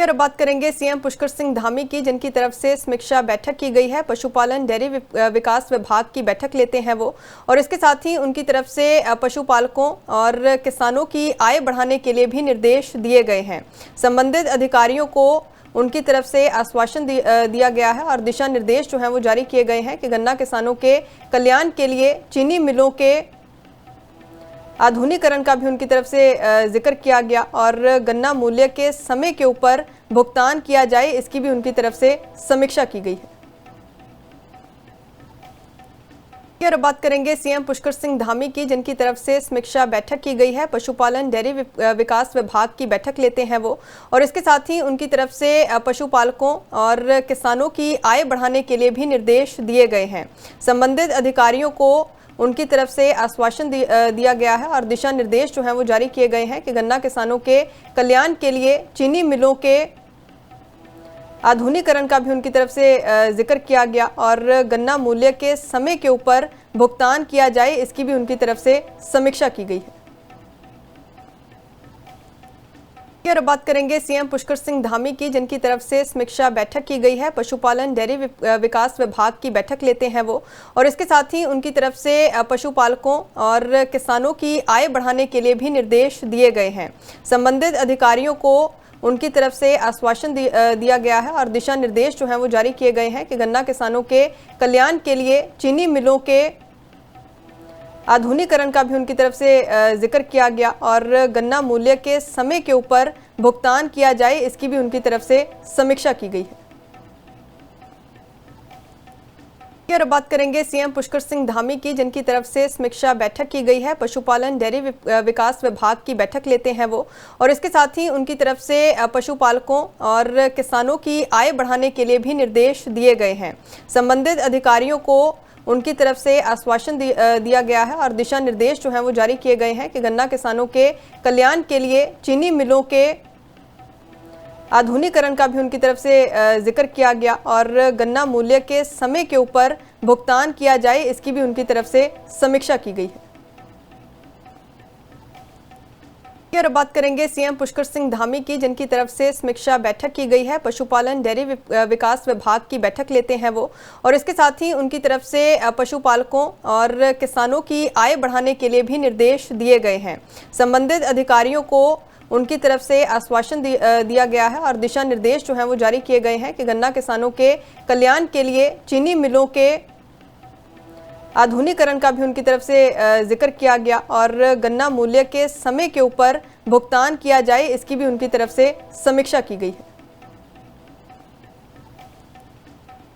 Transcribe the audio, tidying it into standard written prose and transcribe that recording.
और अब बात करेंगे सीएम पुष्कर सिंह धामी की, जिनकी तरफ से समीक्षा बैठक की गई है। पशुपालन डेयरी विकास विभाग की बैठक लेते हैं वो, और इसके साथ ही उनकी तरफ से पशुपालकों और किसानों की आय बढ़ाने के लिए भी निर्देश दिए गए हैं। संबंधित अधिकारियों को उनकी तरफ से आश्वासन दिया गया है और दिशा निर्देश जो हैं वो जारी किए गए हैं कि गन्ना किसानों के कल्याण के लिए चीनी मिलों के आधुनिकीकरण का भी उनकी तरफ से जिक्र किया गया और गन्ना मूल्य के समय के ऊपर भुगतान किया जाए, इसकी भी उनकी तरफ से समीक्षा की गई है। और अब बात करेंगे सीएम पुष्कर सिंह धामी की, जिनकी तरफ से समीक्षा बैठक की गई है। पशुपालन डेयरी विकास विभाग की बैठक लेते हैं वो, और इसके साथ ही उनकी तरफ से पशुपालकों और किसानों की आय बढ़ाने के लिए भी निर्देश दिए गए हैं। संबंधित अधिकारियों को उनकी तरफ से आश्वासन दिया गया है और दिशा निर्देश जो हैं वो जारी किए गए हैं कि गन्ना किसानों के कल्याण के लिए चीनी मिलों के आधुनिकीकरण का भी उनकी तरफ से जिक्र किया गया और गन्ना मूल्य के समय के ऊपर भुगतान किया जाए, इसकी भी उनकी तरफ से समीक्षा की गई है। और अब बात करेंगे सीएम पुष्कर सिंह धामी की, जिनकी तरफ से समीक्षा बैठक की गई है। पशुपालन डेयरी विकास विभाग की बैठक लेते हैं वो, और इसके साथ ही उनकी तरफ से पशुपालकों और किसानों की आय बढ़ाने के लिए भी निर्देश दिए गए हैं। संबंधित अधिकारियों को उनकी तरफ से आश्वासन दिया गया है और दिशा निर्देश जो हैं वो जारी किए गए हैं कि गन्ना किसानों के कल्याण के लिए चीनी मिलों के आधुनिकीकरण का भी उनकी तरफ से जिक्र किया गया और गन्ना मूल्य के समय के ऊपर भुगतान किया जाए, इसकी भी उनकी तरफ से समीक्षा की गई है। और अब बात करेंगे सीएम पुष्कर सिंह धामी की, जिनकी तरफ से समीक्षा बैठक की गई है। पशुपालन डेयरी विकास विभाग की बैठक लेते हैं वो, और इसके साथ ही उनकी तरफ से पशुपालकों और किसानों की आय बढ़ाने के लिए भी निर्देश दिए गए हैं। संबंधित अधिकारियों को उनकी तरफ से आश्वासन दिया गया है और दिशा निर्देश जो हैं वो जारी किए गए हैं कि गन्ना किसानों के कल्याण के लिए चीनी मिलों के आधुनिकीकरण का भी उनकी तरफ से जिक्र किया गया और गन्ना मूल्य के समय के ऊपर भुगतान किया जाए, इसकी भी उनकी तरफ से समीक्षा की गई है। और अब बात करेंगे सीएम पुष्कर सिंह धामी की, जिनकी तरफ से समीक्षा बैठक की गई है। पशुपालन डेयरी विकास विभाग की बैठक लेते हैं वो, और इसके साथ ही उनकी तरफ से पशुपालकों और किसानों की आय बढ़ाने के लिए भी निर्देश दिए गए हैं। संबंधित अधिकारियों को उनकी तरफ से आश्वासन दिया गया है और दिशा निर्देश जो हैं वो जारी किए गए हैं कि गन्ना किसानों के कल्याण के लिए चीनी मिलों के आधुनिकीकरण का भी उनकी तरफ से जिक्र किया गया और गन्ना मूल्य के समय के ऊपर भुगतान किया जाए, इसकी भी उनकी तरफ से समीक्षा की गई है।